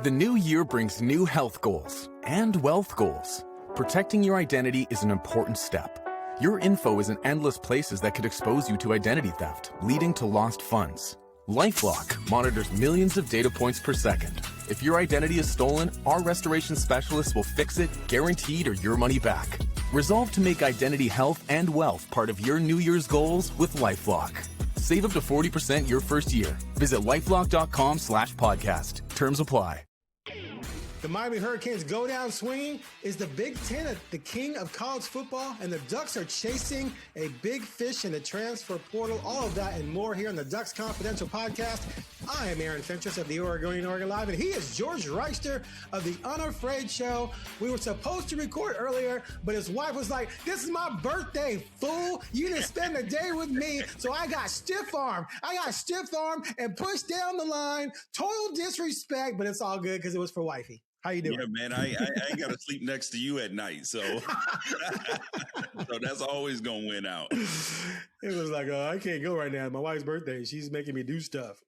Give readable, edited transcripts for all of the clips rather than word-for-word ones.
The new year brings new health goals and wealth goals. Protecting your identity is an important step. Your info is in endless places that could expose you to identity theft, leading to lost funds. LifeLock monitors millions of data points per second. If your identity is stolen, our restoration specialists will fix it, guaranteed, or your money back. Resolve to make identity health and wealth part of your New Year's goals with LifeLock. Save up to 40% your first year. Visit lifelock.com/podcast. Terms apply. The Miami Hurricanes go down swinging. Is the Big Ten the king of college football? And the Ducks are chasing a big fish in the transfer portal. All of that and more here on the Ducks Confidential podcast. I am Aaron Fentress of the Oregonian, OregonLive, and he is George Wrighster of the Unafraid Show. We were supposed to record earlier, but his wife was like, "This is my birthday, fool. You didn't spend the day with me." So I got stiff-armed. And pushed down the line. Total disrespect, but it's all good because it was for wifey. How you doing? Yeah, man, I ain't got to sleep next to you at night, so so that's always going to win out. It was like, I can't go right now. My wife's birthday. She's making me do stuff.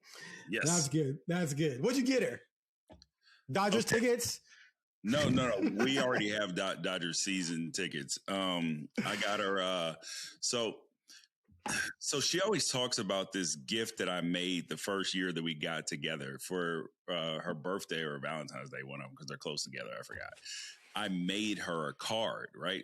Yes. That's good. What'd you get her? Dodgers tickets? No. We already have Dodgers season tickets. I got her. So she always talks about this gift that I made the first year that we got together for her birthday or Valentine's Day, one of them, because they're close together. I forgot. I made her a card, right?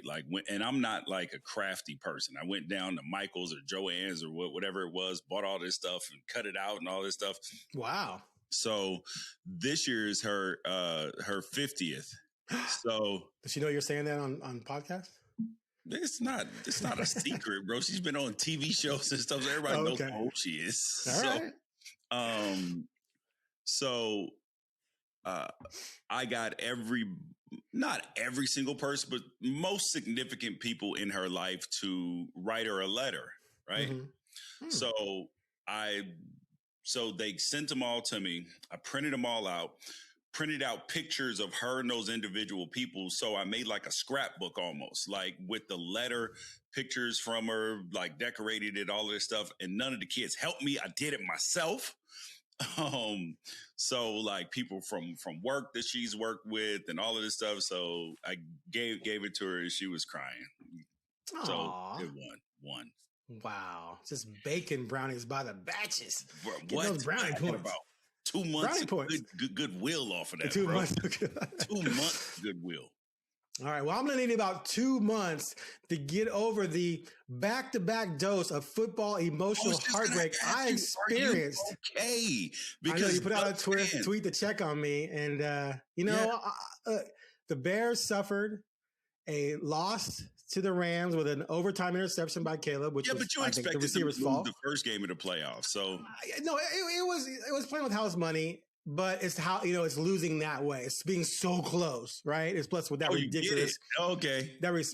And I'm not like a crafty person. I went down to Michael's or Joann's or whatever it was, bought all this stuff and cut it out and all this stuff. Wow. So this year is her 50th. So does she know you're saying that on podcast? It's not a secret, bro. She's been on TV shows and stuff, so everybody knows how old she is. So I got not every single person, but most significant people in her life to write her a letter, right? Mm-hmm. So they sent them all to me. I printed them all out. Printed out pictures of her and those individual people. So I made like a scrapbook almost, like with the letter, pictures from her, like decorated it, all of this stuff. And none of the kids helped me. I did it myself. So like people from work that she's worked with and all of this stuff. So I gave it to her and she was crying. Aww. So it won. Wow. Just baking brownies by the batches. What? Those brownie points. About 2 months of goodwill off of that, 2 bro. months. 2 months goodwill. All right. Well, I'm going to need about 2 months to get over the back-to-back dose of football emotional heartbreak I experienced. Okay. Because I know you put out a tweet to check on me. And, the Bears suffered a loss to the Rams with an overtime interception by Caleb, which was, but you expected the receiver's fault. The first game of the playoffs, so no, it was playing with house money, but it's how it's losing that way. It's being so close, right? It's plus with that ridiculous,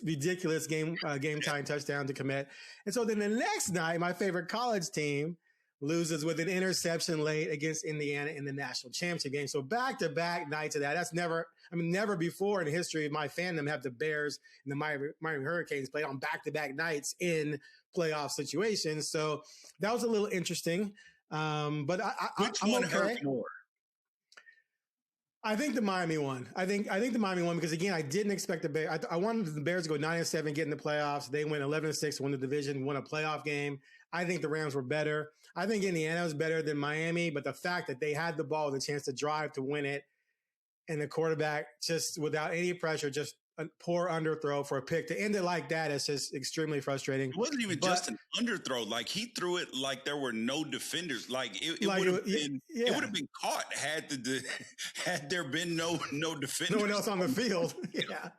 ridiculous game tying touchdown to commit, and so then the next night, my favorite college team loses with an interception late against Indiana in the national championship game. So back-to-back nights of that. That's never before in the history of my fandom have the Bears and the Miami Hurricanes played on back-to-back nights in playoff situations. So that was a little interesting. But I'm okay. Hurt more? I think the Miami one. I think the Miami one because again, I didn't expect the Bears. I wanted the Bears to go 9-7, get in the playoffs. They went 11-6, won the division, won a playoff game. I think the Rams were better. I think Indiana was better than Miami, but the fact that they had the ball, the chance to drive to win it, and the quarterback just without any pressure, just a poor underthrow for a pick to end it like that is just extremely frustrating. It wasn't even just an underthrow. Like he threw it like there were no defenders. Like it would have been, it would have been caught had there been no defenders. No one else on the field. Yeah.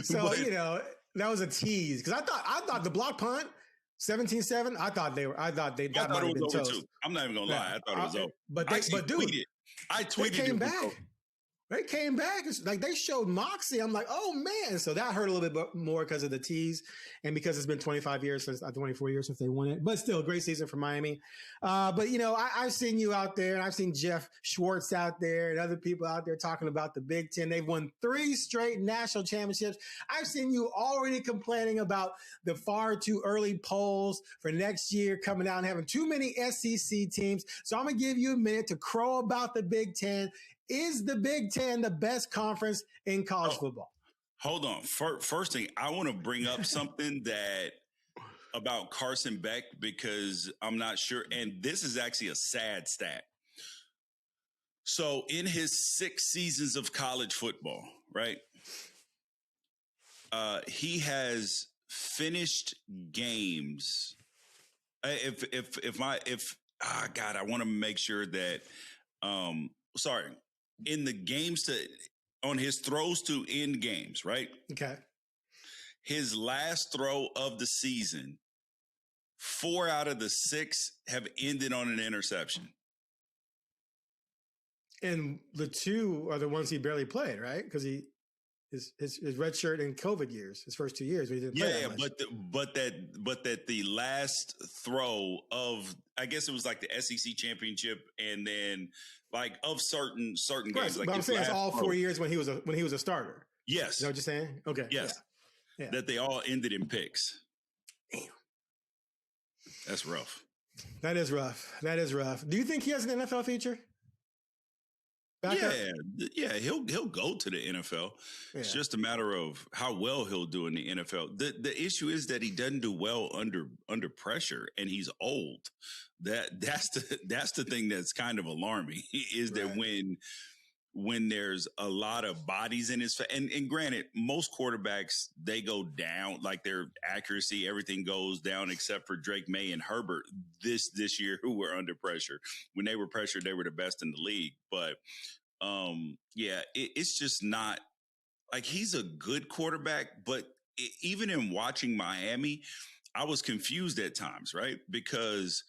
So that was a tease because I thought the block punt 17-7. I thought that might have been toast. I'm not even gonna lie. I thought it was over. But dude, I tweeted. They came back. They came back. It's like they showed moxie. I'm like, oh man. So that hurt a little bit more because of the tease and because it's been 24 years since they won it. But still, a great season for Miami. But I've seen you out there, and I've seen Jeff Schwartz out there, and other people out there talking about the Big Ten. They've won 3 straight national championships. I've seen you already complaining about the far too early polls for next year coming out and having too many SEC teams. So I'm gonna give you a minute to crow about the Big Ten. Is the Big Ten the best conference in college football? Hold on. First thing, I want to bring up something that about Carson Beck, because I'm not sure. And this is actually a sad stat. So in his 6 seasons of college football, right? He has finished games. God, I want to make sure that, in the games on his throws to end games, right? Okay. His last throw of the season, 4 out of the 6 have ended on an interception. And the 2 are the ones he barely played, right? Because his red shirt in COVID years, his first 2 years, he didn't play that much. but that the last throw of, I guess it was like the SEC championship, and then like of certain games. Like, but I'm saying it's all 4 years when he was a starter. Yes. You know what you're saying? Okay. Yes. Yeah. That they all ended in picks. Damn. That's rough. That is rough. Do you think he has an NFL future? Yeah, he'll go to the NFL. Yeah. It's just a matter of how well he'll do in the NFL. The issue is that he doesn't do well under pressure, and he's old. That's the thing that's kind of alarming, is that when there's a lot of bodies in his and granted, most quarterbacks, they go down, like their accuracy, everything goes down except for Drake May and Herbert this year, who were under pressure. When they were pressured, they were the best in the league. But it's just not like he's a good quarterback. But even in watching Miami, I was confused at times, right? Because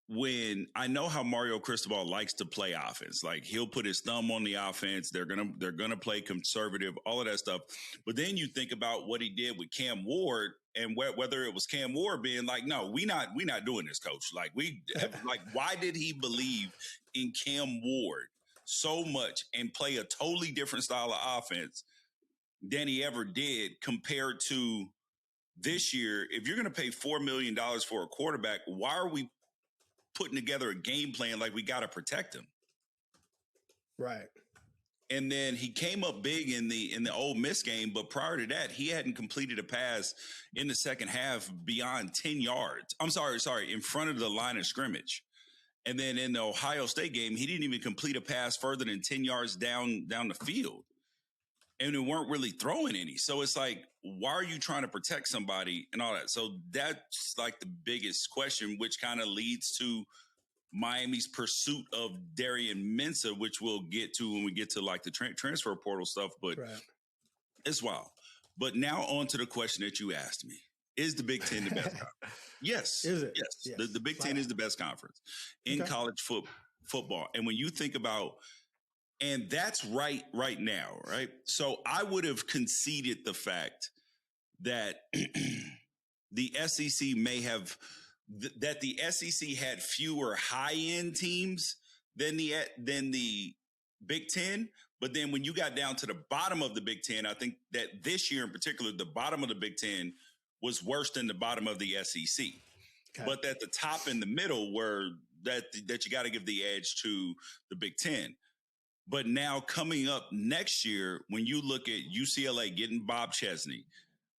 when I know how Mario Cristobal likes to play offense, like he'll put his thumb on the offense. They're gonna play conservative, all of that stuff. But then you think about what he did with Cam Ward, and whether it was Cam Ward being like, "No, we not doing this, coach." Like why did he believe in Cam Ward so much and play a totally different style of offense than he ever did compared to this year? If you're going to pay $4 million for a quarterback, why are we putting together a game plan like we got to protect him? Right. And then he came up big in the Ole Miss game, but prior to that, he hadn't completed a pass in the second half beyond 10 yards. I'm sorry, in front of the line of scrimmage. And then in the Ohio State game, he didn't even complete a pass further than 10 yards down the field. And they weren't really throwing any. So it's like, why are you trying to protect somebody and all that? So that's like the biggest question, which kind of leads to Miami's pursuit of Darian Mensah, which we'll get to when we get to like the transfer portal stuff. But It's wild. But now on to the question that you asked me. Is the Big Ten the best conference? Yes. Is it? Yes. The Big Ten is the best conference in college football. And when you think about, and that's right now, right? So I would have conceded the fact that the SEC may have, that the SEC had fewer high-end teams than the Big Ten. But then when you got down to the bottom of the Big Ten, I think that this year in particular, the bottom of the Big Ten was worse than the bottom of the SEC. Okay. But at the top and the middle were that you got to give the edge to the Big Ten. But now coming up next year, when you look at UCLA getting Bob Chesney,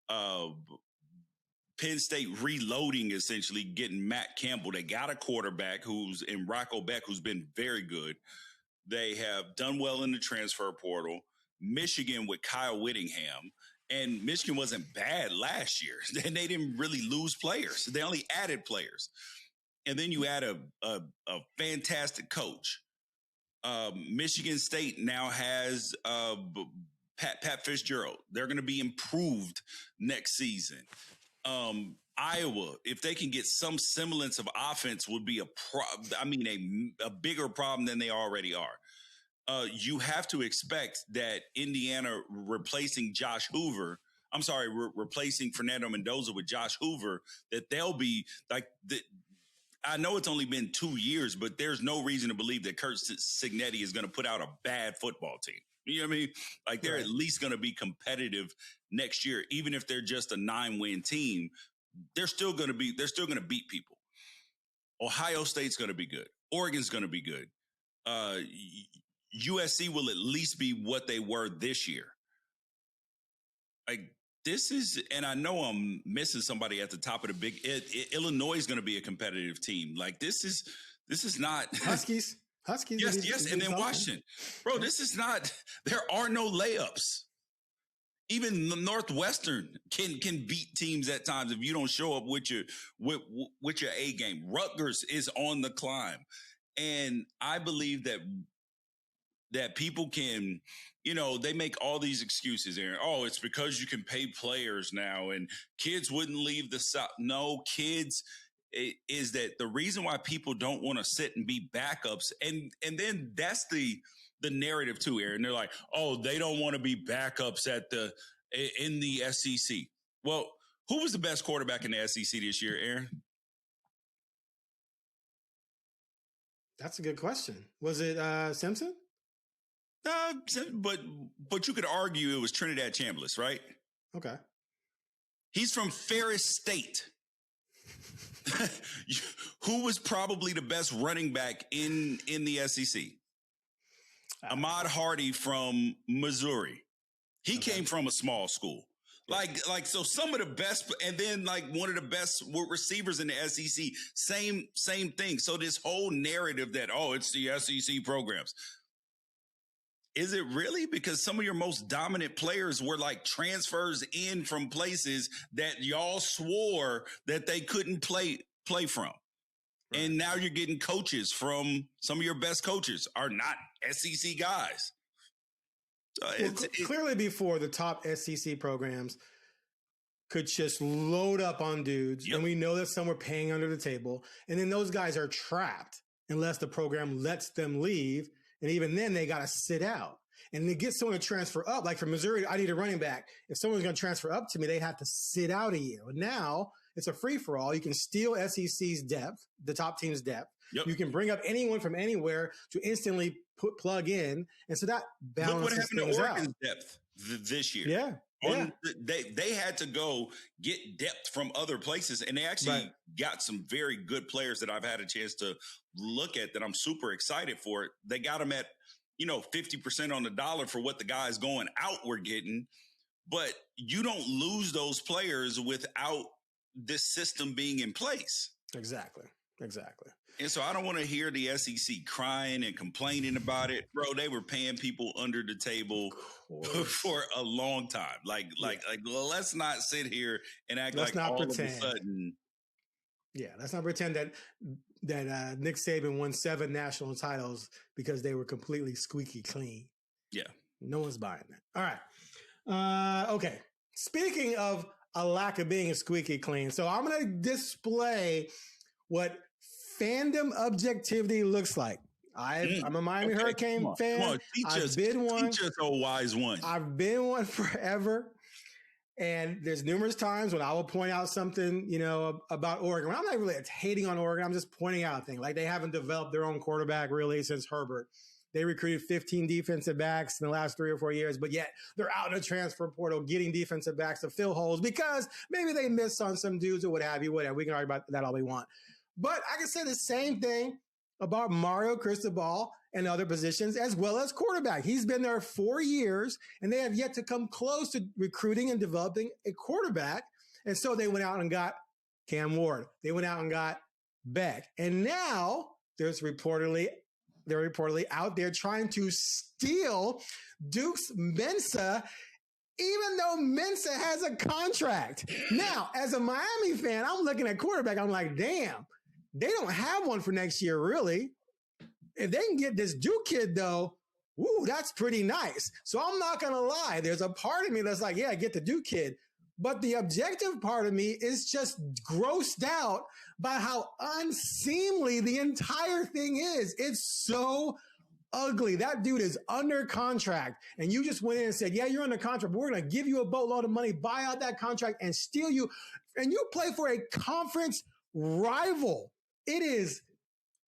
Penn State reloading, essentially getting Matt Campbell. They got a quarterback who's in Rocco Beck, who's been very good. They have done well in the transfer portal. Michigan with Kyle Whittingham. And Michigan wasn't bad last year. And they didn't really lose players. They only added players. And then you add a fantastic coach. Michigan State now has Pat Fitzgerald. They're going to be improved next season. Iowa, if they can get some semblance of offense, would be a bigger problem than they already are. You have to expect that Indiana replacing replacing Fernando Mendoza with Josh Hoover, that they'll be like I know it's only been 2 years, but there's no reason to believe that Kurt Cignetti is going to put out a bad football team. You know what I mean? Like they're at least going to be competitive next year, even if they're just a 9-win team. They're still going to beat people. Ohio State's going to be good. Oregon's going to be good. USC will at least be what they were this year. Like, this is, and I know I'm missing somebody at the top of the big. Illinois is going to be a competitive team. Like, this is not Huskies. Yes, and then Washington, bro. This is not. There are no layups. Even the Northwestern can beat teams at times if you don't show up with your A game. Rutgers is on the climb, and I believe that people can, they make all these excuses, Aaron. Oh, it's because you can pay players now and kids wouldn't leave the South. No, kids, is that the reason why people don't want to sit and be backups. And then that's the narrative too, Aaron. They're like, oh, they don't want to be backups in the SEC. Well, who was the best quarterback in the SEC this year, Aaron? That's a good question. Was it Simpson? But you could argue it was Trinidad Chambliss, right? Okay. He's from Ferris State. Who was probably the best running back in the SEC? Ahmad Hardy from Missouri. He came from a small school. So some of the best, and then like one of the best receivers in the SEC, same thing. So this whole narrative that, oh, it's the SEC programs. Is it really? Because some of your most dominant players were like transfers in from places that y'all swore that they couldn't play from. Right. And now you're getting coaches from some of your best coaches are not SEC guys. So clearly before, the top SEC programs could just load up on dudes. Yep. And we know that some were paying under the table. And then those guys are trapped unless the program lets them leave. And even then, they got to sit out. And to get someone to transfer up, like for Missouri, I need a running back. If someone's going to transfer up to me, they have to sit out a year. Now, it's a free-for-all. You can steal SEC's depth, the top team's depth. Yep. You can bring up anyone from anywhere to instantly plug in. And so that balances things out. Look what happened to Oregon's depth this year. Yeah. They had to go get depth from other places, and they actually got some very good players that I've had a chance to look at that I'm super excited for. They got them at 50% on the dollar for what the guys going out were getting, but you don't lose those players without this system being in place. Exactly. And so I don't want to hear the SEC crying and complaining about it. Bro, they were paying people under the table for a long time. Well, let's not sit here and act like all of a sudden. Yeah, let's not pretend that Nick Saban won 7 national titles because they were completely squeaky clean. Yeah. No one's buying that. All right. Okay. Speaking of a lack of being squeaky clean, so I'm going to display what fandom objectivity looks like. I'm a Miami Hurricane fan. Come on, teach us, oh wise one. I've been one forever. And there's numerous times when I will point out something, about Oregon. I'm not really hating on Oregon. I'm just pointing out things. Like, they haven't developed their own quarterback really since Herbert. They recruited 15 defensive backs in the last 3 or 4 years, but yet they're out in the transfer portal getting defensive backs to fill holes because maybe they missed on some dudes or what have you, whatever. We can argue about that all we want. But I can say the same thing about Mario Cristobal and other positions, as well as quarterback. He's been there 4 years, and they have yet to come close to recruiting and developing a quarterback. And so they went out and got Cam Ward. They went out and got Beck. And now they're reportedly out there trying to steal Duke's Mensa, even though Mensa has a contract. Now, as a Miami fan, I'm looking at quarterback. I'm like, damn, they don't have one for next year, really. If they can get this Duke kid, though, woo, that's pretty nice. So I'm not going to lie. There's a part of me that's like, yeah, get the Duke kid. But the objective part of me is just grossed out by how unseemly the entire thing is. It's so ugly. That dude is under contract. And you just went in and said, yeah, you're under contract, but we're going to give you a boatload of money, buy out that contract, and steal you. And you play for a conference rival. It is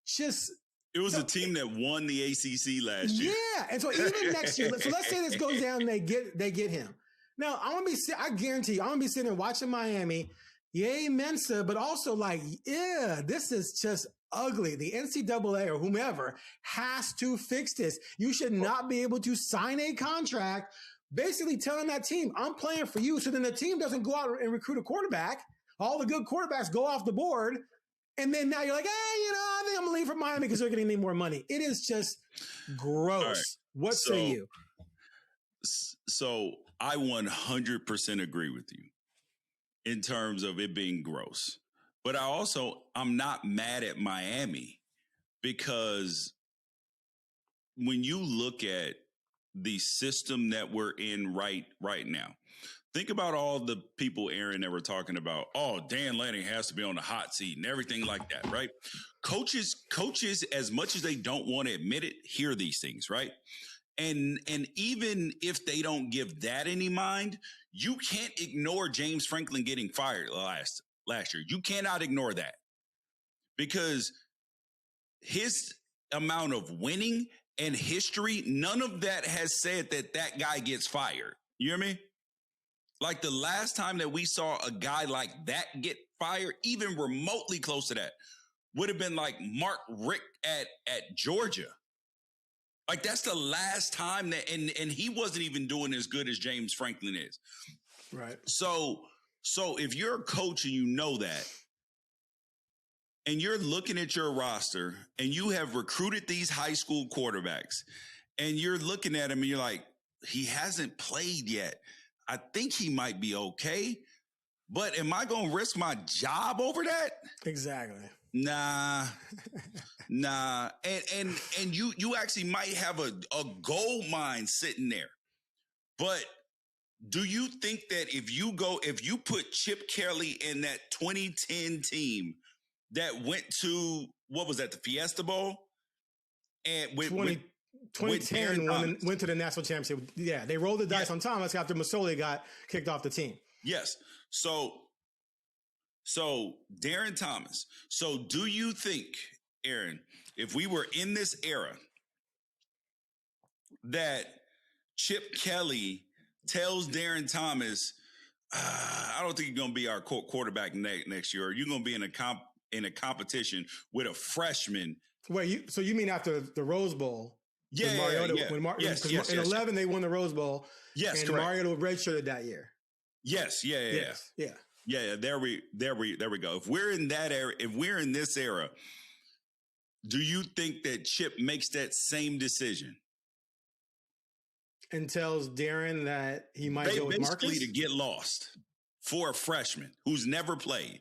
just... It was a team that won the ACC last year. Yeah. And so even next year, so let's say this goes down and they get him. Now, I guarantee you, I'm going to be sitting there watching Miami, yay Mensa, but also like, yeah, this is just ugly. The NCAA or whomever has to fix this. You should not be able to sign a contract basically telling that team, I'm playing for you. So then the team doesn't go out and recruit a quarterback. All the good quarterbacks go off the board. And then now you're like, hey, I think I'm going to leave for Miami because they're going to need more money. It is just gross. Right. What say you? So I 100% agree with you in terms of it being gross. But I'm not mad at Miami because when you look at the system that we're in right now, think about all the people, Aaron, that were talking about, oh, Dan Lanning has to be on the hot seat and everything like that, right? Coaches, as much as they don't want to admit it, hear these things, right? And even if they don't give that any mind, you can't ignore James Franklin getting fired last year. You cannot ignore that because his amount of winning and history, none of that has said that guy gets fired. You hear me? Like the last time that we saw a guy like that get fired, even remotely close to that, would have been like Mark Richt at Georgia. Like that's the last time that, and he wasn't even doing as good as James Franklin is. Right. So if you're a coach and you know that, and you're looking at your roster and you have recruited these high school quarterbacks and you're looking at him and you're like, he hasn't played yet. I think he might be okay, but am I going to risk my job over that? Exactly. Nah. And you actually might have a gold mine sitting there. But do you think that if you put Chip Kelly in that 2010 team that went to, what was that, the Fiesta Bowl? And 2010 went to the national championship. Yeah, they rolled the dice on Thomas after Masoli got kicked off the team. Yes. So Darren Thomas. So do you think, Aaron, if we were in this era, that Chip Kelly tells Darren Thomas, I don't think you're going to be our quarterback next year, or you're going to be in a competition with a freshman? Wait, so you mean after the Rose Bowl? Yeah, yes, in 11 they won the Rose Bowl. Yes, and correct. Mariota redshirted that year. Yes, yeah. There we go. If we're in that era, if we're in this era, do you think that Chip makes that same decision and tells Darren that he might go with Marcus? Basically to get lost for a freshman who's never played.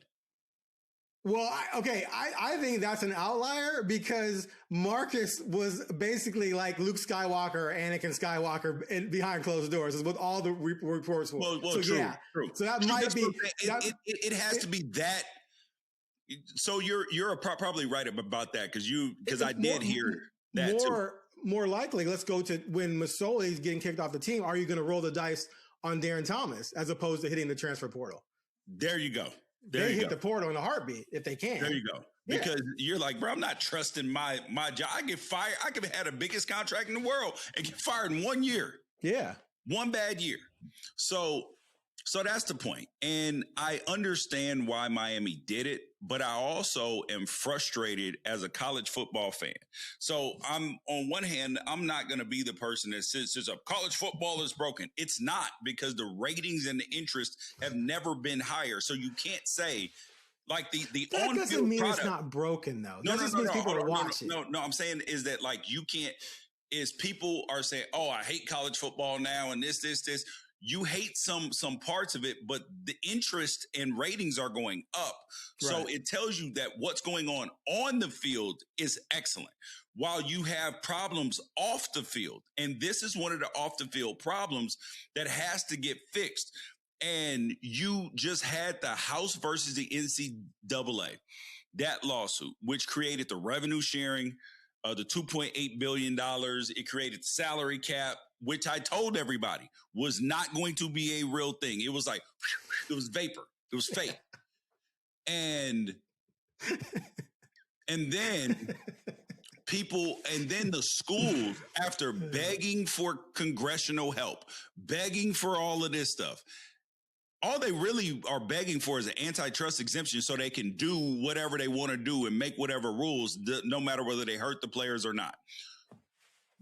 Well, I think that's an outlier because Marcus was basically like Luke Skywalker, Anakin Skywalker behind closed doors, is what all the reports were. Well, so, true, yeah. True. So that might be. It has to be that. So you're probably right about that because I did hear that too. More likely, let's go to when Masoli's getting kicked off the team. Are you going to roll the dice on Darren Thomas as opposed to hitting the transfer portal? There you go. They hit the portal in a heartbeat if they can. There you go. Because you're like, bro, I'm not trusting my job. I get fired. I could have had the biggest contract in the world and get fired in 1 year. Yeah. One bad year. So that's the point. And I understand why Miami did it, but I also am frustrated as a college football fan. So I'm, on one hand, I'm not going to be the person that says college football is broken. It's not, because the ratings and the interest have never been higher. So you can't say like the that on-field doesn't mean product. It's not broken though. No, that just means people are watching. No, I'm saying is that like you can't, is people are saying, oh, I hate college football now and this. You hate some parts of it, but the interest and ratings are going up. Right. So it tells you that what's going on the field is excellent, while you have problems off the field. And this is one of the off the field problems that has to get fixed. And you just had the House versus the NCAA, that lawsuit, which created the revenue sharing, the $2.8 billion. It created the salary cap, which I told everybody was not going to be a real thing. It was like, it was vapor. It was fake. And then the schools, after begging for congressional help, begging for all of this stuff, all they really are begging for is an antitrust exemption so they can do whatever they want to do and make whatever rules, no matter whether they hurt the players or not.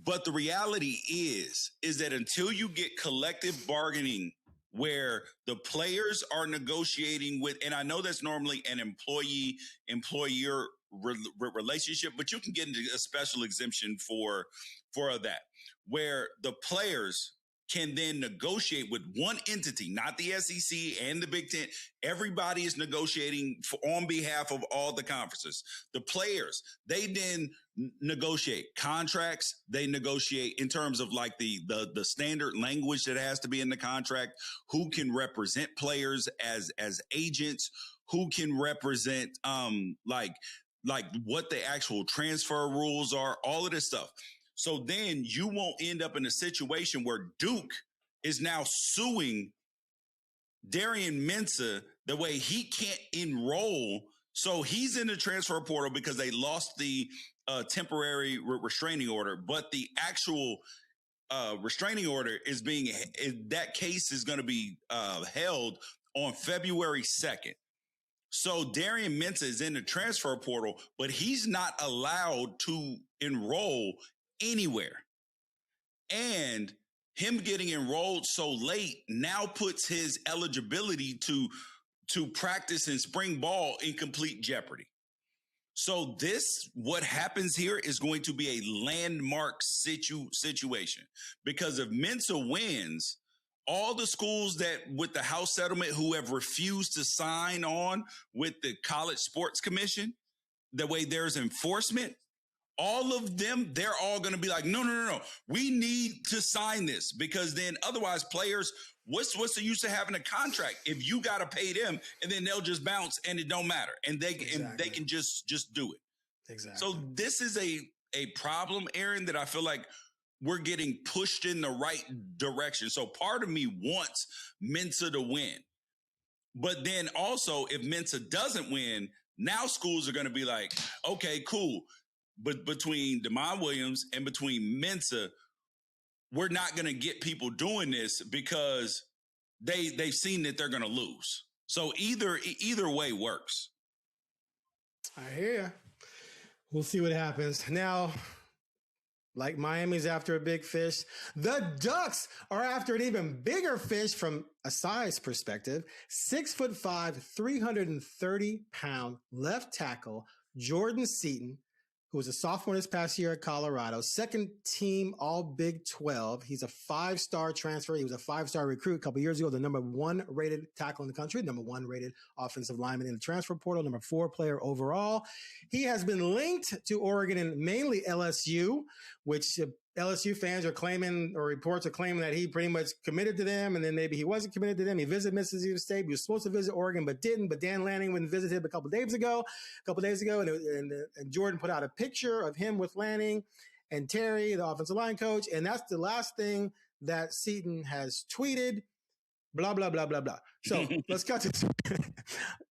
But the reality is that until you get collective bargaining where the players are negotiating with, and I know that's normally an employee-employer relationship, but you can get into a special exemption for that, where the players can then negotiate with one entity, not the SEC and the Big Ten. Everybody is negotiating on behalf of all the conferences. The players, they then negotiate contracts. They negotiate in terms of like the standard language that has to be in the contract, who can represent players as agents, who can represent like what the actual transfer rules are, all of this stuff. So then you won't end up in a situation where Duke is now suing Darian Mensah the way he can't enroll. So he's in the transfer portal because they lost the temporary restraining order, but the actual restraining order that case is going to be held on February 2nd. So Darian Mensah is in the transfer portal, but he's not allowed to enroll anywhere. And him getting enrolled so late now puts his eligibility to practice in spring ball in complete jeopardy. So what happens here is going to be a landmark situation, because if Mensah wins, all the schools that with the House settlement who have refused to sign on with the College Sports Commission, the way there's enforcement, all of them, they're all going to be like, no. We need to sign this, because then otherwise players, what's the use of having a contract if you got to pay them and then they'll just bounce and it don't matter and they can just do it. Exactly. So this is a problem, Aaron, that I feel like we're getting pushed in the right direction. So part of me wants Mensah to win. But then also, if Mensah doesn't win, now schools are going to be like, okay, cool. But between DeMond Williams and between Mensah, we're not going to get people doing this because they've seen that they're going to lose. So either way works. I hear you. We'll see what happens. Now, like Miami's after a big fish, the Ducks are after an even bigger fish from a size perspective. 6'5", 330-pound left tackle Jordan Seaton, who was a sophomore this past year at Colorado, second team all Big 12. He's a 5-star transfer. He was a 5-star recruit a couple years ago, the number 1 rated tackle in the country, number 1 rated offensive lineman in the transfer portal, number 4 player overall. He has been linked to Oregon and mainly LSU, which LSU fans are claiming, or reports are claiming, that he pretty much committed to them, and then maybe he wasn't committed to them. He visited Mississippi State. He was supposed to visit Oregon, but didn't. But Dan Lanning went and visited him a couple days ago, and Jordan put out a picture of him with Lanning and Terry, the offensive line coach, and that's the last thing that Seaton has tweeted. Blah, blah, blah, blah, blah. So let's cut to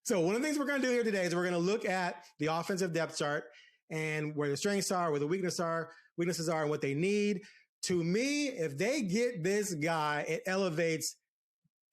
So one of the things we're going to do here today is we're going to look at the offensive depth chart and where the strengths are, where the weaknesses are, and what they need. To me, if they get this guy, it elevates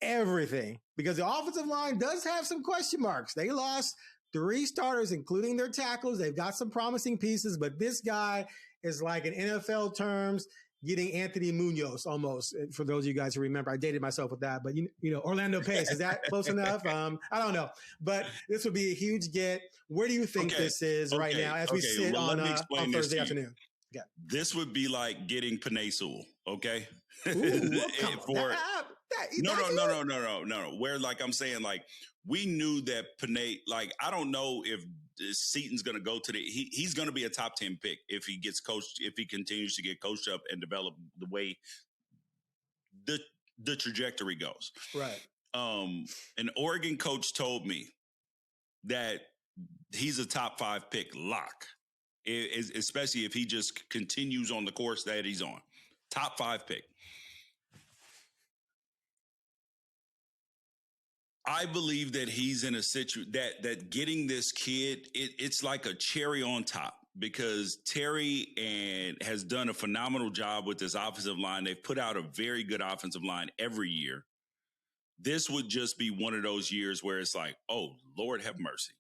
everything, because the offensive line does have some question marks. They lost 3 starters, including their tackles. They've got some promising pieces, but this guy is like, in NFL terms, getting Anthony Munoz almost. For those of you guys who remember, I dated myself with that, but you know, Orlando Pace, is that close enough? I don't know, but this would be a huge get. Where do you think this is right now as we sit on Thursday afternoon? Yeah. This would be like getting Penei Sewell, okay? Ooh, No. Where, like, I'm saying, like, we knew that Penei, like, I don't know if Seaton's going to go to he's going to be a top 10 pick if he gets coached, if he continues to get coached up and develop the way the trajectory goes. Right. An Oregon coach told me that he's a top 5 pick lock, especially if he just continues on the course that he's on. Top 5 pick. I believe that he's in a situation that getting this kid, it's like a cherry on top, because Terry has done a phenomenal job with this offensive line. They've put out a very good offensive line every year. this would just be one of those years where it's like, oh, Lord have mercy.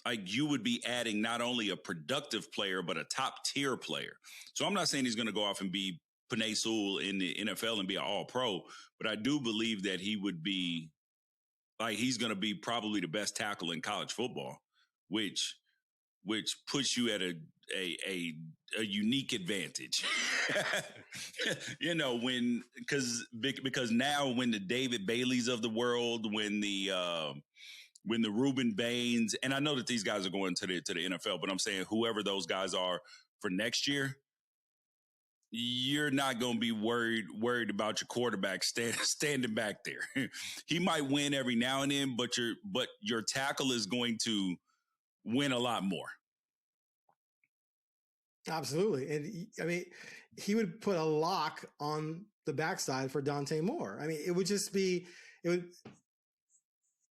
Like you would be adding not only a productive player, but a top tier player. So I'm not saying he's going to go off and be Penei Sewell in the NFL and be an all pro, but I do believe that he would be like, he's going to be probably the best tackle in college football, which puts you at a unique advantage. You know, because now when the David Baileys of the world, when the Reuben Baines, and I know that these guys are going to the NFL, but I'm saying whoever those guys are for next year, you're not going to be worried about your quarterback standing back there. He might win every now and then, but your tackle is going to win a lot more. Absolutely. And I mean, he would put a lock on the backside for Dante Moore. I mean, it would just be,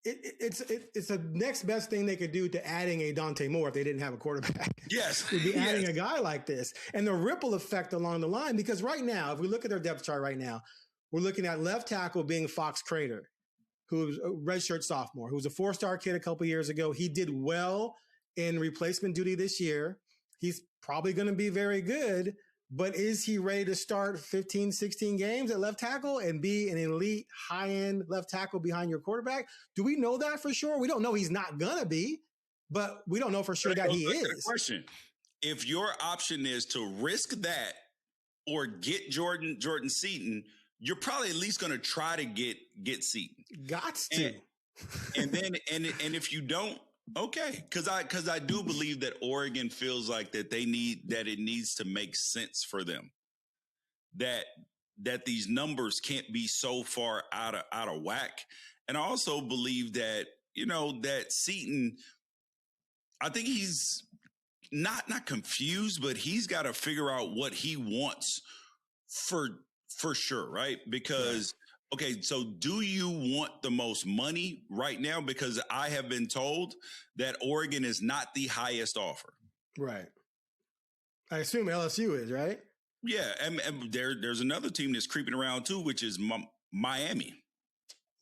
it's the next best thing they could do to adding a Dante Moore if they didn't have a quarterback. Yes. Would be adding a guy like this. And the ripple effect along the line, because right now, if we look at their depth chart right now, we're looking at left tackle being Fox Crater, who's a redshirt sophomore, who was a 4-star kid a couple years ago. He did well in replacement duty this year. He's probably going to be very good, but is he ready to start 15, 16 games at left tackle and be an elite high-end left tackle behind your quarterback? Do we know that for sure? We don't know he's not going to be, but we don't know for sure that he is. Question. If your option is to risk that or get Jordan Seaton, you're probably at least going to try to get Seaton. Gots to. And then if you don't, okay, because I do believe that Oregon feels like that it needs to make sense for them, that these numbers can't be so far out of whack. And I also believe that, you know, that Seaton, I think he's not confused, but he's got to figure out what he wants for sure, right? Because okay, so do you want the most money right now? Because I have been told that Oregon is not the highest offer. Right. I assume LSU is, right? Yeah, and there's another team that's creeping around too, which is Miami.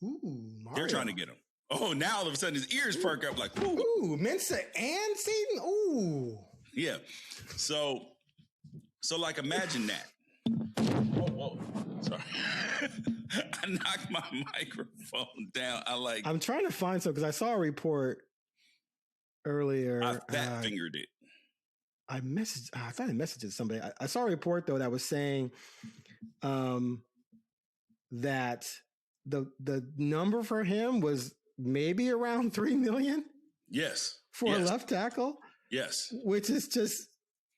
Ooh, Mario. They're trying to get him. Oh, now all of a sudden his ears perk up like, ooh. Ooh, Mensa and Seaton? Ooh. Yeah. So like imagine that. Whoa. Sorry. I knocked my microphone down. I'm trying to find some because I saw a report earlier. I fat fingered it. I thought I messaged somebody. I saw a report though that was saying that the number for him was maybe around $3 million. Yes. For a left tackle. Yes. Which is just,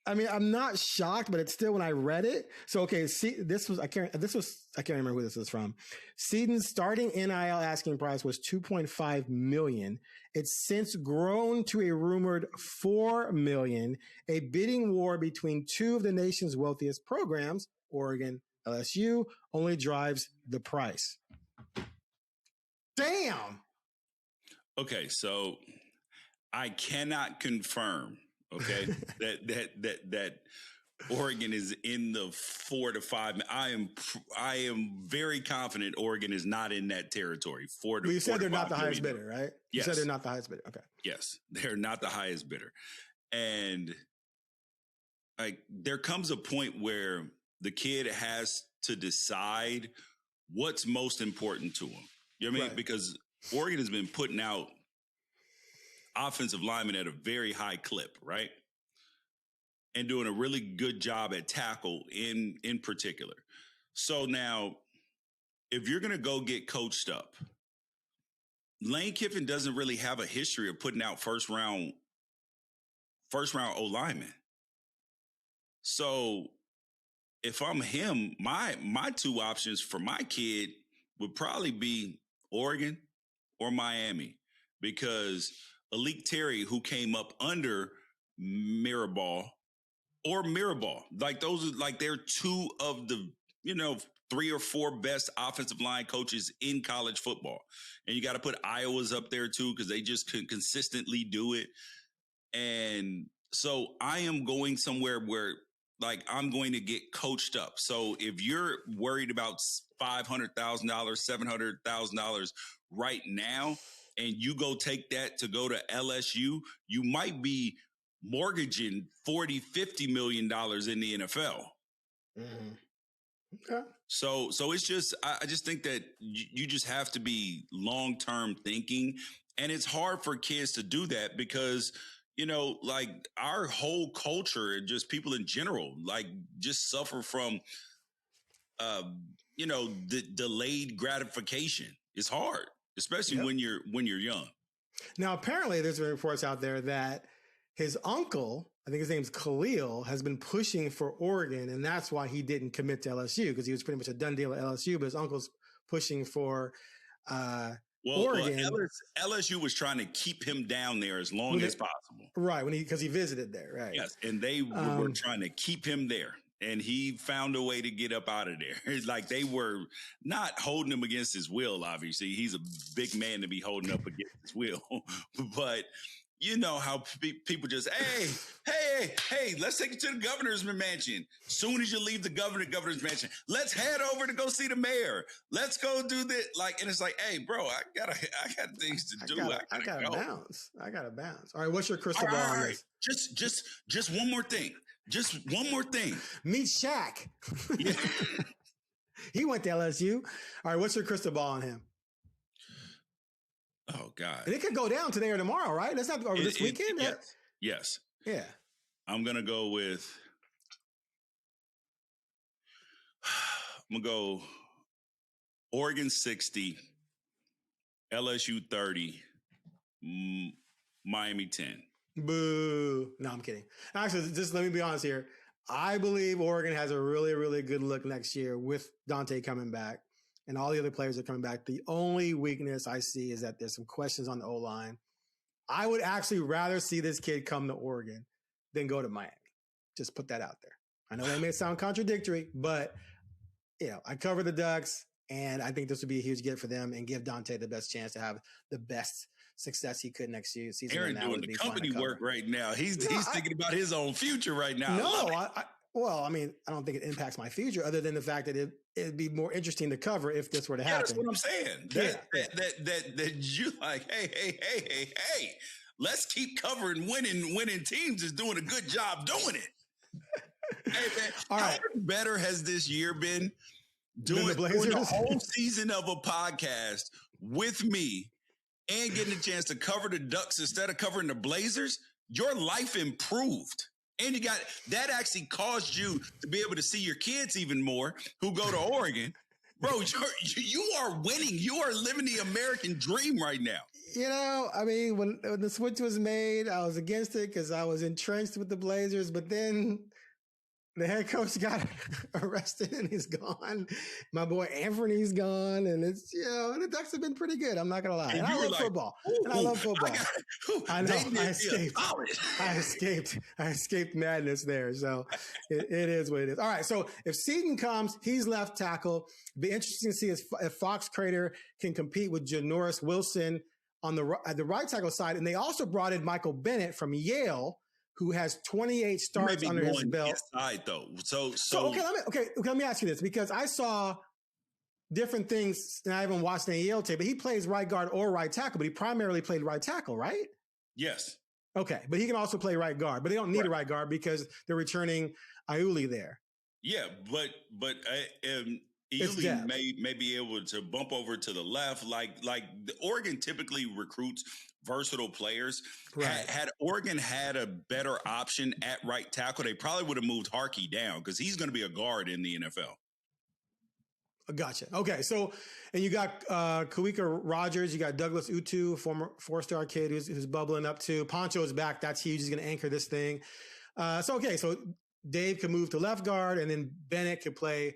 I mean, I'm not shocked, but it's still when I read it. So, okay, see, I can't remember who this is from. Seaton's starting NIL asking price was $2.5 million. It's since grown to a rumored $4 million, a bidding war between two of the nation's wealthiest programs, Oregon, LSU, only drives the price. Damn. Okay, so I cannot confirm, okay, that Oregon is in the 4 to 5. I am very confident Oregon is not in that territory. You said they're not the highest bidder, right? Yes. You said they're not the highest bidder. Okay. Yes, they're not the highest bidder. And there comes a point where the kid has to decide what's most important to him. You know what I mean? Right. Because Oregon has been putting out offensive linemen at a very high clip, right? And doing a really good job at tackle in particular. So now, if you're going to go get coached up, Lane Kiffin doesn't really have a history of putting out first round O-linemen. So if I'm him, my two options for my kid would probably be Oregon or Miami, because Alik Terry, who came up under Mirabal, like those are like they're two of the, 3 or 4 best offensive line coaches in college football. And you got to put Iowa's up there too, because they just can consistently do it. And so I am going somewhere where like I'm going to get coached up. So if you're worried about $500,000, $700,000 right now, and you go take that to go to LSU, you might be mortgaging $40-50 million in the NFL. Okay. So it's just, I just think that you just have to be long-term thinking, and it's hard for kids to do that because, you know, like our whole culture and just people in general, like just suffer from, you know, the delayed gratification. It's hard, especially when you're young. Now, apparently there's reports out there that his uncle, I think his name's Khalil, has been pushing for Oregon, and that's why he didn't commit to LSU, because he was pretty much a done deal at LSU, but his uncle's pushing for Oregon. LSU was trying to keep him down there as long as possible. Right, because he visited there, right? Yes, and they were trying to keep him there, and he found a way to get up out of there. It's like they were not holding him against his will, obviously. He's a big man to be holding up against his will, but you know how people just, hey, let's take you to the governor's mansion. Soon as you leave the governor's mansion, let's head over to go see the mayor. Let's go do this. Like, and it's like, hey, bro, I got things to do. I gotta bounce. All right, what's your crystal ball on this? Just one more thing. Just one more thing. Meet Shaq. Yeah. He went to LSU. All right, what's your crystal ball on him? Oh, God. And it could go down today or tomorrow, right? That's not over this weekend. Yes. Yeah. I'm going to go with, Oregon 60, LSU 30, Miami 10. Boo. No, I'm kidding. Actually, just let me be honest here. I believe Oregon has a really, really good look next year with Dante coming back. And all the other players are coming back. The only weakness I see is that there's some questions on the O-line. I would actually rather see this kid come to Oregon than go to Miami. Just put that out there. I know that may sound contradictory, but you know, I cover the Ducks, and I think this would be a huge get for them and give Dante the best chance to have the best success he could next season. Aaron doing the company work right now. He's thinking about his own future right now. No, well, I mean, I don't think it impacts my future other than the fact that it'd be more interesting to cover if this were to happen. That's what I'm saying. That you like, hey, let's keep covering winning teams is doing a good job doing it. Hey, man, all right. How much better has this year been doing the whole season of a podcast with me and getting a chance to cover the Ducks instead of covering the Blazers? Your life improved. And that actually caused you to be able to see your kids even more who go to Oregon. Bro, you are winning. You are living the American dream right now. You know, I mean, when the switch was made, I was against it because I was entrenched with the Blazers. But then the head coach got arrested and he's gone. My boy Anthony's gone. And it's, you know, the Ducks have been pretty good. I'm not going to lie. And I love football. I love football. I know. I escaped madness there. So it is what it is. All right. So if Seaton comes, he's left tackle. Be interesting to see if Fox Crater can compete with Janoris Wilson on the right tackle side. And they also brought in Michael Bennett from Yale, who has 28 starts under his belt. Inside, though. So let me ask you this, because I saw different things, and I haven't watched any Yale tape, but he plays right guard or right tackle, but he primarily played right tackle, right? Yes. Okay, but he can also play right guard, but they don't need a right guard because they're returning Iuli there. Yeah, but Iuli may be able to bump over to the left. Like Oregon typically recruits versatile players. Right. Had Oregon had a better option at right tackle, they probably would have moved Harkey down because he's going to be a guard in the NFL. Gotcha. Okay, so and you got Kawika Rogers, you got Douglas Utu, former 4-star kid who's bubbling up too. Poncho's back. That's huge. He's going to anchor this thing. So Dave can move to left guard, and then Bennett could play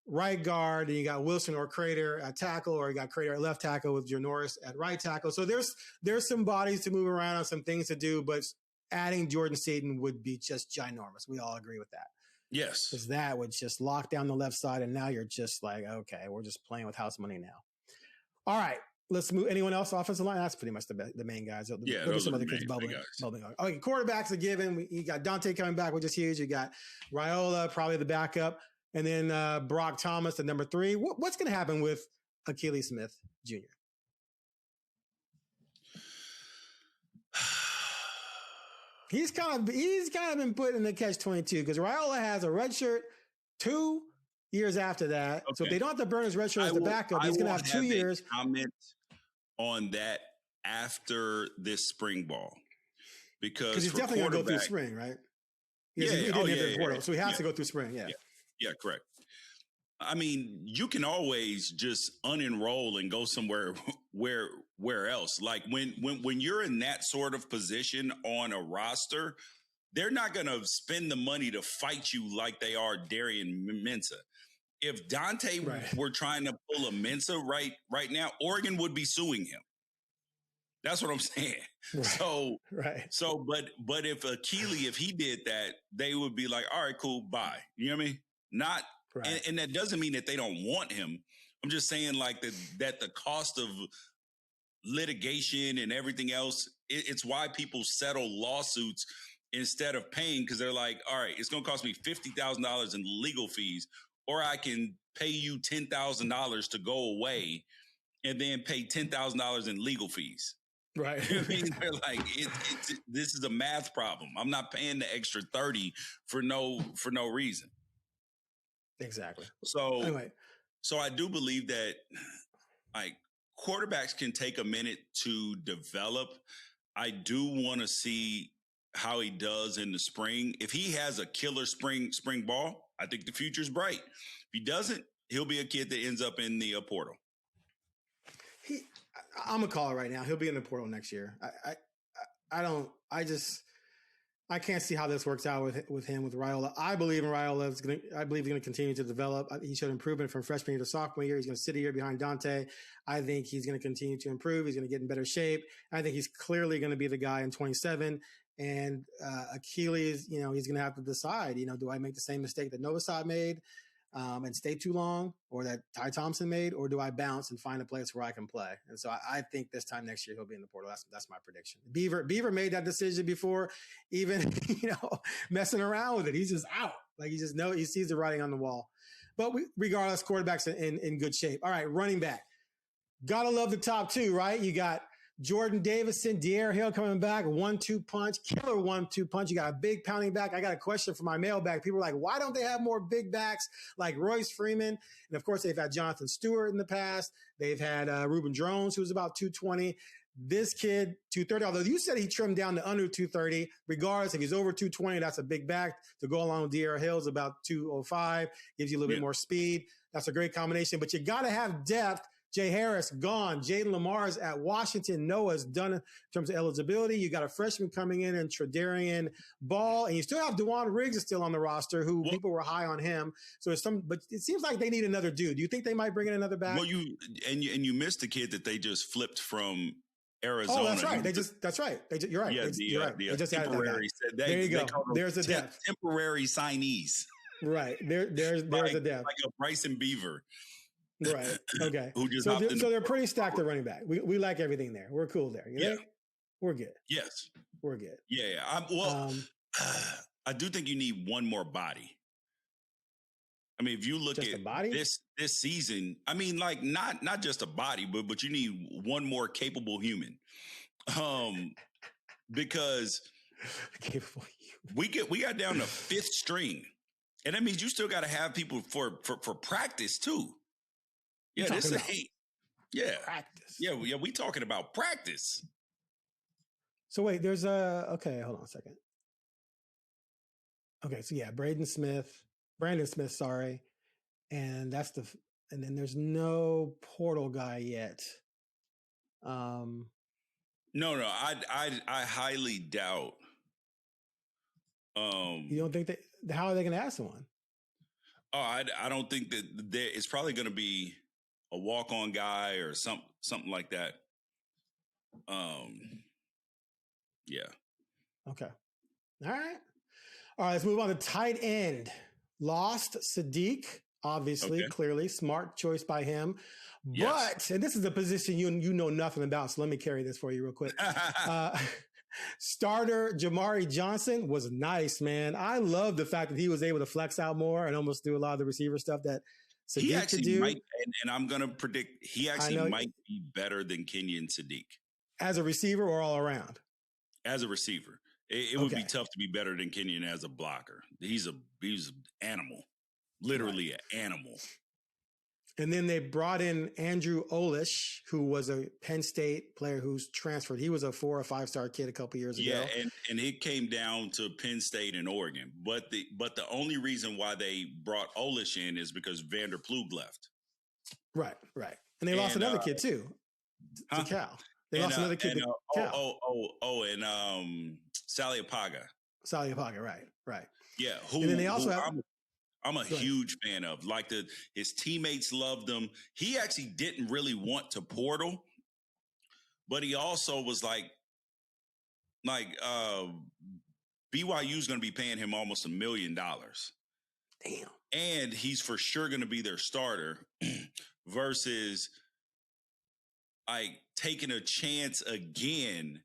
right guard, and you got Wilson or Crater at tackle, or you got Crater at left tackle with Janoris at right tackle. So there's some bodies to move around and some things to do, but adding Jordan Seaton would be just ginormous. We all agree with that. Yes. Because that would just lock down the left side, and now you're just like, okay, we're just playing with house money now. All right. Let's move. Anyone else offensive line? That's pretty much the main guys. There'll be some other kids bubbling. Okay, quarterbacks are given. You got Dante coming back, which is huge. You got Raiola, probably the backup, and then Brock Thomas, the number 3. What's going to happen with Achilles Smith Jr.? He's kind of been put in the catch-22 because Raiola has a red shirt 2 years after that. Okay. So if they don't have to burn his red shirt as the backup, he's going to have 2 years. Comment on that after this spring ball because he's definitely going to go through spring, right? So he has to go through spring. Yeah, correct. I mean, you can always just unenroll and go somewhere where else. Like when you're in that sort of position on a roster, they're not going to spend the money to fight you like they are Darian Mensah. If Dante were trying to pull a Mensah right now, Oregon would be suing him. That's what I'm saying. But if Achilles, if he did that, they would be like, all right, cool, bye. You know what I mean? Not. Right. And that doesn't mean that they don't want him. I'm just saying like that the cost of litigation and everything else, it's why people settle lawsuits instead of paying because they're like, all right, it's going to cost me $50,000 in legal fees, or I can pay you $10,000 to go away and then pay $10,000 in legal fees. Right. You know what I mean? They're like, this is a math problem. I'm not paying the extra 30 for no reason. Exactly. So I do believe that like quarterbacks can take a minute to develop. I do want to see how he does in the spring. If he has a killer spring ball, I think the future's bright. If he doesn't, he'll be a kid that ends up in the portal. I'm a caller right now. He'll be in the portal next year. I can't see how this works out with him, with Raiola. I believe in Raiola. I believe he's going to continue to develop. He showed improvement from freshman year to sophomore year. He's going to sit a year behind Dante. I think he's going to continue to improve. He's going to get in better shape. I think he's clearly going to be the guy in 27. And Achilles, he's going to have to decide, do I make the same mistake that Novosad made and stay too long, or that Ty Thompson made, or do I bounce and find a place where I can play? And so I think this time next year he'll be in the portal. That's my prediction. Beaver made that decision before even messing around with it. He's just out. Like he sees the writing on the wall. But regardless, quarterbacks in good shape. All right, running back. Gotta love the top 2, right? You got Jordan Davison, De'Aaron Hill coming back, 1-2 punch, killer 1-2 punch. You got a big pounding back. I got a question for my mailbag. People are like, why don't they have more big backs like Royce Freeman? And of course, they've had Jonathan Stewart in the past. They've had Reuben Drones, who's about 220. This kid, 230, although you said he trimmed down to under 230. Regardless, if he's over 220, that's a big back to go along with De'Aaron Hill is about 205. Gives you a little bit more speed. That's a great combination. But you got to have depth. Jay Harris, gone. Jaden Lamar's at Washington. Noah's done in terms of eligibility. You got a freshman coming in and Tredarian Ball. And you still have DeJuan Riggs is still on the roster, who people were high on him. So but it seems like they need another dude. Do you think they might bring in another back? Well, you missed the kid that they just flipped from Arizona. Oh, that's right. That's right. You're right. Yeah, you're right. They just temporary. There you go. There's a depth. Temporary signees. Right. There's a depth. Like a Bryson Beaver. Right. Okay. So they're pretty stacked at running back. We like everything there. We're cool there. You think? We're good. Yes. We're good. Yeah. I do think you need one more body. I mean, if you look at this season, I mean, like not just a body, but you need one more capable human. Because capable human. we got down to 5th string. And that means you still got to have people for practice too. Yeah, this ain't. Yeah, practice. Yeah, we talking about practice. So wait, there's okay. Hold on a second. Okay, so yeah, Brandon Smith, sorry, and then there's no portal guy yet. No, I highly doubt. You don't think how are they going to ask someone? Oh, I don't think that it's probably going to be a walk-on guy or something like that. Yeah. Okay. All right. Let's move on to tight end. Lost Sadiq obviously, clearly, smart choice by him. Yes. But, and this is a position you know nothing about, so let me carry this for you real quick. Starter Jamari Johnson was nice, man. I love the fact that he was able to flex out more and almost do a lot of the receiver stuff that Sadiq could do. Might, and I'm going to predict he actually might be better than Kenyon Sadiq. As a receiver or all around? As a receiver. It would be tough to be better than Kenyon as a blocker. He's an animal, literally an animal. And then they brought in Andrew Olish, who was a Penn State player who's transferred. He was a 4 or 5 star kid a couple years ago. Yeah, and it came down to Penn State and Oregon. But the only reason why they brought Olish in is because Vander Ploeg left. Right. And they lost another kid too, to Cal. They lost another kid to Cal. And Sally Apaga. Right. Yeah, and then they also I'm a huge fan of. Like his teammates loved him. He actually didn't really want to portal, but he also was like BYU's going to be paying him almost $1 million. Damn. And he's for sure going to be their starter versus like taking a chance again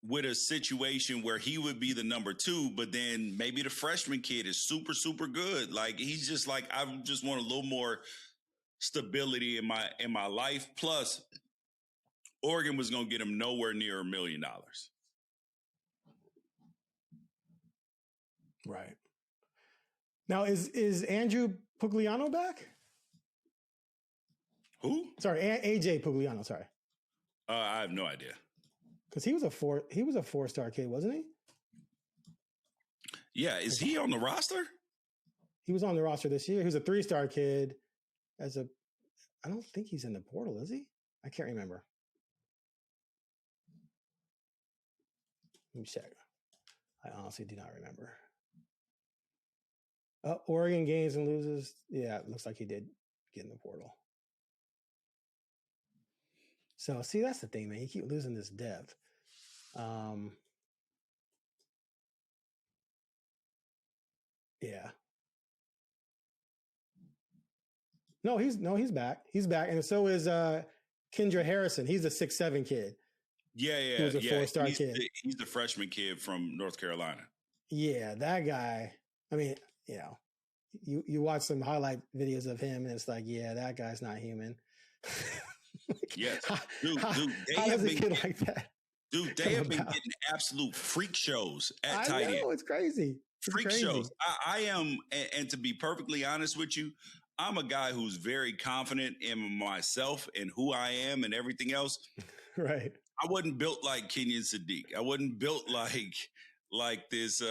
with a situation where he would be the number 2, but then maybe the freshman kid is super, super good. Like he's just like, I just want a little more stability in my life. Plus, Oregon was going to get him nowhere near $1 million. Right. Now, is Andrew Pugliano back? Who? Sorry, AJ Pugliano. Sorry. I have no idea. Because he was a 4-star kid, wasn't he? Yeah, is he on the roster? He was on the roster this year. He was a 3-star kid. I don't think he's in the portal, is he? I can't remember. Let me check. I honestly do not remember. Oregon gains and loses. Yeah, it looks like he did get in the portal. So, see, that's the thing, man. You keep losing this depth. Yeah. No, he's back. He's back. And so is Kendra Harrison. He's a 6'7" kid. Yeah. He was a 4-star kid. He's the freshman kid from North Carolina. Yeah, that guy. I mean, you watch some highlight videos of him, and it's like, yeah, that guy's not human. Yes, dude. How does a kid like that? Dude, they have been getting absolute freak shows at tight end. It's crazy. Freak shows. I am, and to be perfectly honest with you, I'm a guy who's very confident in myself and who I am and everything else. Right. I wasn't built like Kenyon Sadiq. I wasn't built like this,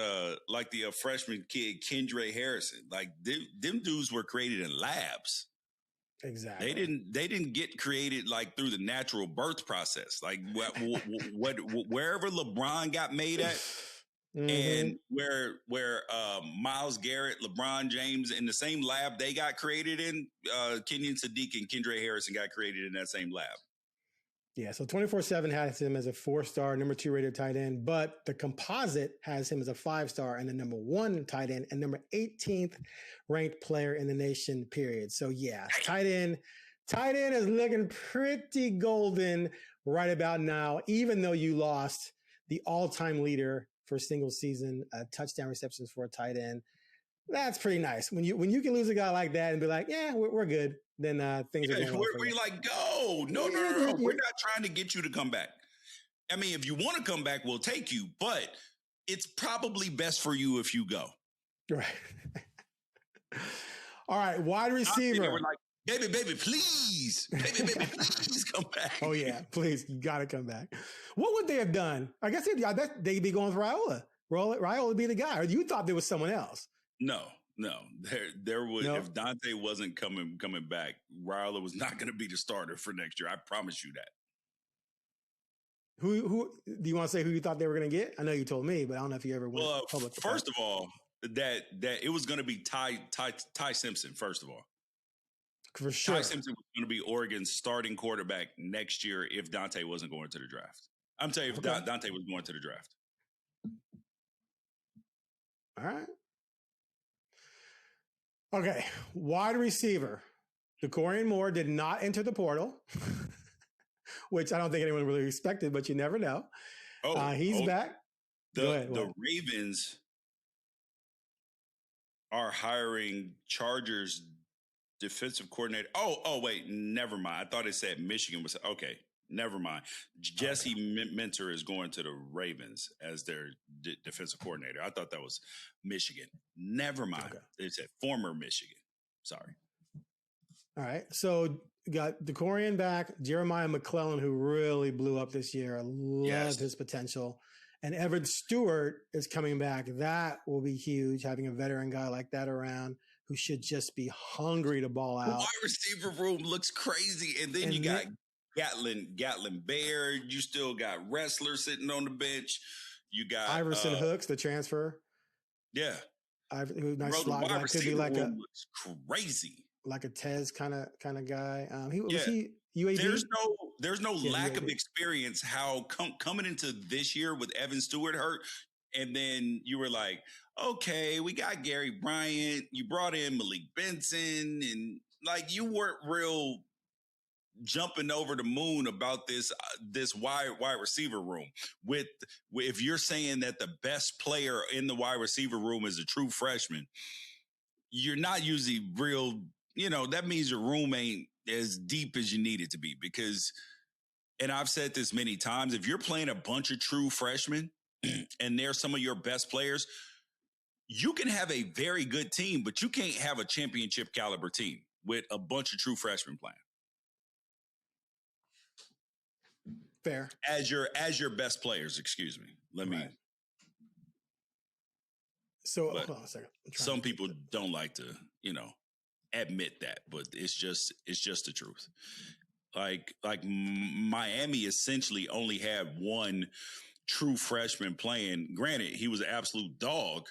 like the freshman kid, Kendra Harrison. Like them dudes were created in labs. Exactly. They didn't get created like through the natural birth process. Like wherever LeBron got made at, and where Myles Garrett, LeBron James in the same lab they got created in, Kenyon Sadiq and Kendra Harrison got created in that same lab. Yeah, so 24/7 has him as a 4-star, number 2 rated tight end, but the composite has him as a 5-star and the number 1 tight end and number 18th ranked player in the nation, period. So yeah, tight end is looking pretty golden right about now, even though you lost the all-time leader for single season touchdown receptions for a tight end. That's pretty nice. When you can lose a guy like that and be like, yeah, we're good, then things are going well. We're like, go. No. We're not trying to get you to come back. I mean, if you want to come back, we'll take you, but it's probably best for you if you go. Right. All right, wide receiver. We're like, baby, please. Baby, please come back. Oh, yeah, please. You got to come back. What would they have done? I guess they'd be going with Raiola. Raiola would be the guy. Or you thought there was someone else? No. There would if Dante wasn't coming back, Raiola was not going to be the starter for next year. I promise you that. Who do you want to say who you thought they were going to get? I know you told me, but I don't know if you ever went public. First of all, that it was going to be Ty Simpson. First of all, for sure, Ty Simpson was going to be Oregon's starting quarterback next year if Dante wasn't going to the draft. I'm telling you, if Dante was going to the draft. All right. Okay, wide receiver. DeCorian Moore did not enter the portal, which I don't think anyone really expected, but you never know. He's back. The Ravens are hiring Chargers defensive coordinator. Oh, wait, never mind. I thought it said Michigan was okay. Never mind. Jesse Minter is going to the Ravens as their defensive coordinator. I thought that was Michigan. Never mind. Okay. It said former Michigan. Sorry. All right. So got DeCorian back, Jeremiah McClellan, who really blew up this year. I love his potential. And Evan Stewart is coming back. That will be huge, having a veteran guy like that around who should just be hungry to ball out. The wide receiver room looks crazy. And then you got Gatlin Baird. You still got Wrestler sitting on the bench. You got Iverson Hooks, the transfer. Yeah. Nice slot guy. Could be like looks crazy. Like a Tez kind of guy. Was he UAB? There's no lack of experience. How coming into this year with Evan Stewart hurt, and then you were like, okay, we got Gary Bryant. You brought in Malik Benson, and like you weren't real jumping over the moon about this wide receiver room. If you're saying that the best player in the wide receiver room is a true freshman, you're not usually real. That means your room ain't as deep as you need it to be because, and I've said this many times, if you're playing a bunch of true freshmen and they're some of your best players, you can have a very good team, but you can't have a championship caliber team with a bunch of true freshmen playing. Fair. As your best players, excuse me. So hold on a second. Some people don't like to, admit that, but it's just the truth. Like Miami essentially only had one true freshman playing. Granted, he was an absolute dog,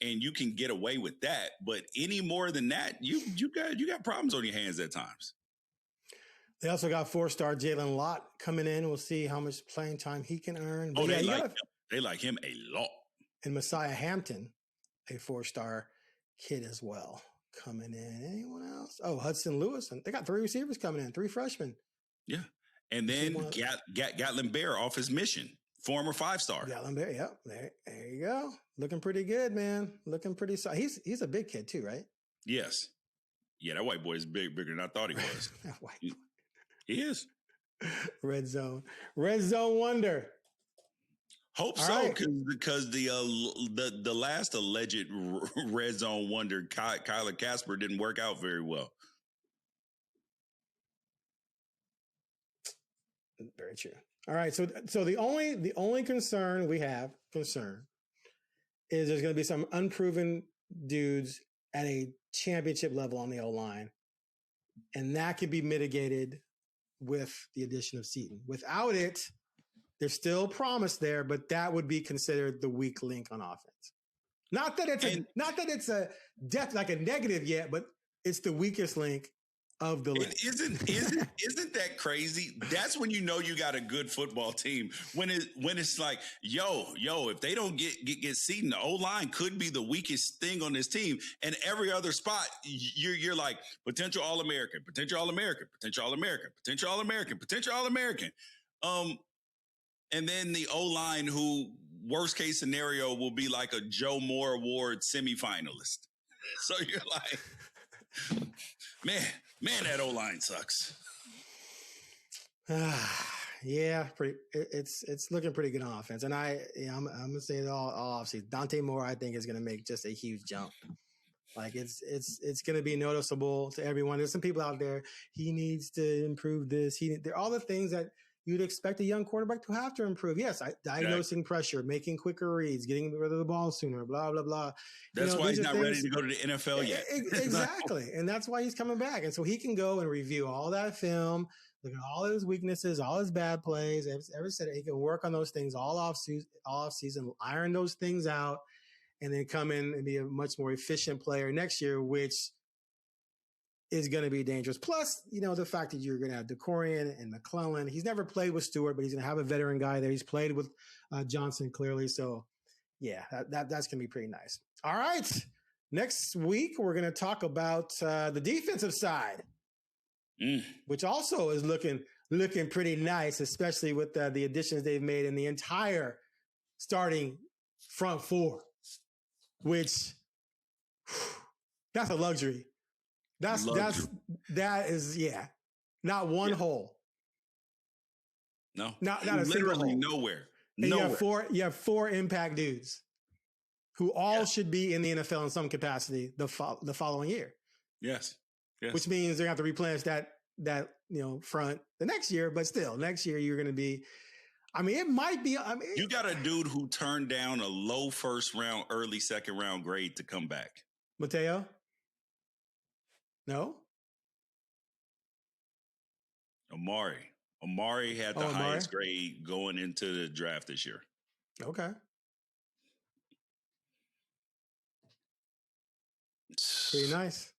and you can get away with that. But any more than that, you got problems on your hands at times. They also got 4-star Jalen Lott coming in. We'll see how much playing time he can earn. But they like him a lot. And Messiah Hampton, a 4-star kid as well, coming in. Anyone else? Oh, Hudson Lewis. And they got 3 receivers coming in, 3 freshmen. Yeah. And then Gatlin Baird off his mission, former 5-star. Gatlin Baird, yep. There you go. Looking pretty good, man. Looking pretty solid. He's a big kid too, right? Yes. Yeah, that white boy is bigger than I thought he was. He is. Red Zone Wonder. Hope all so, right. because the last alleged Red Zone Wonder, Kyler Casper, didn't work out very well. Very true. All right, so the only concern we have is there's going to be some unproven dudes at a championship level on the O-line, and that could be mitigated with the addition of Seaton. Without it, there's still promise there, but that would be considered the weak link on offense. Not that it's a death like a negative yet, but it's the weakest link of the link. Isn't that crazy? That's when you know you got a good football team. When it's like, yo, if they don't get Seaton, the O-line could be the weakest thing on this team. And every other spot, you're like potential All-American, potential All-American, potential All-American, potential All-American, potential All-American. And then the O-line, who worst case scenario will be like a Joe Moore Award semifinalist. So you're like, man, that O-line sucks. Yeah, it's looking pretty good on offense. And I'm gonna say it all offseason. Dante Moore, I think, is gonna make just a huge jump. Like it's gonna be noticeable to everyone. There's some people out there. He needs to improve this. They're all the things that you'd expect a young quarterback to have to improve. Yes, diagnosing pressure, making quicker reads, getting rid of the ball sooner, blah, blah, blah. That's why he's not ready to go to the NFL yet. Exactly. And that's why he's coming back. And so he can go and review all that film, look at all his weaknesses, all his bad plays. Ever said he can work on those things all off season, iron those things out, and then come in and be a much more efficient player next year, which is going to be dangerous. Plus, the fact that you're going to have DeCorian and McClellan. He's never played with Stewart, but he's going to have a veteran guy there. He's played with Johnson clearly. So, yeah, that's going to be pretty nice. All right. Next week, we're going to talk about the defensive side, which also is looking pretty nice, especially with the additions they've made in the entire starting front four, which that's a luxury. That is not one hole. No, not a single hole. Nowhere. You have four impact dudes who all should be in the NFL in some capacity the following year. Yes. Which means they're going to have to replenish that front the next year, but still next year you're going to be. I mean, it might be. I mean, you got a dude who turned down a low first round, early second round grade to come back. Mateo? No. Amari had the highest grade going into the draft this year. Okay. Pretty nice.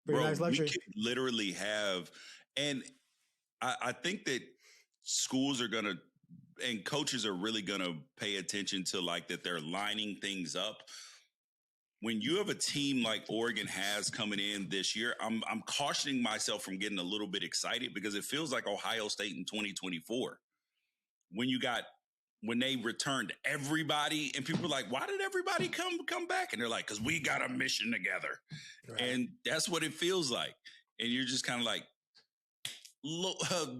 Nice luxury. We could literally have, and I think that schools are going to, and coaches are really going to pay attention to like that they're lining things up. When you have a team like Oregon has coming in this year, I'm cautioning myself from getting a little bit excited because it feels like Ohio State in 2024. When they returned everybody and people were like, why did everybody come back? And they're like, because we got a mission together. Right. And that's what it feels like. And you're just kind of like,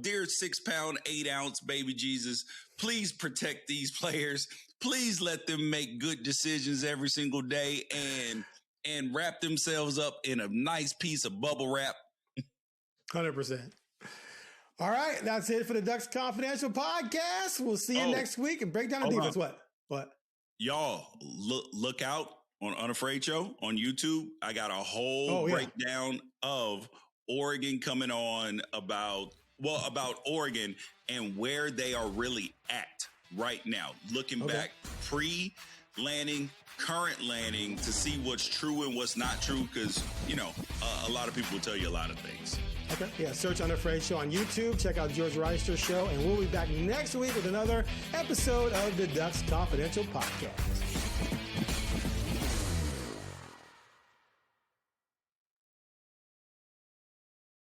dear 6 pound, 8 ounce baby Jesus, please protect these players. Please let them make good decisions every single day and wrap themselves up in a nice piece of bubble wrap. 100%. All right. That's it for the Ducks Confidential podcast. We'll see you next week and break down the defense. What? Y'all, look out on Unafraid Show on YouTube. I got a whole breakdown of Oregon coming on about Oregon and where they are really at right now. Looking back pre-landing, current landing to see what's true and what's not true because, a lot of people will tell you a lot of things. Okay. Yeah. Search Unafraid Show on YouTube. Check out George Wrighster Show. And we'll be back next week with another episode of the Ducks Confidential podcast.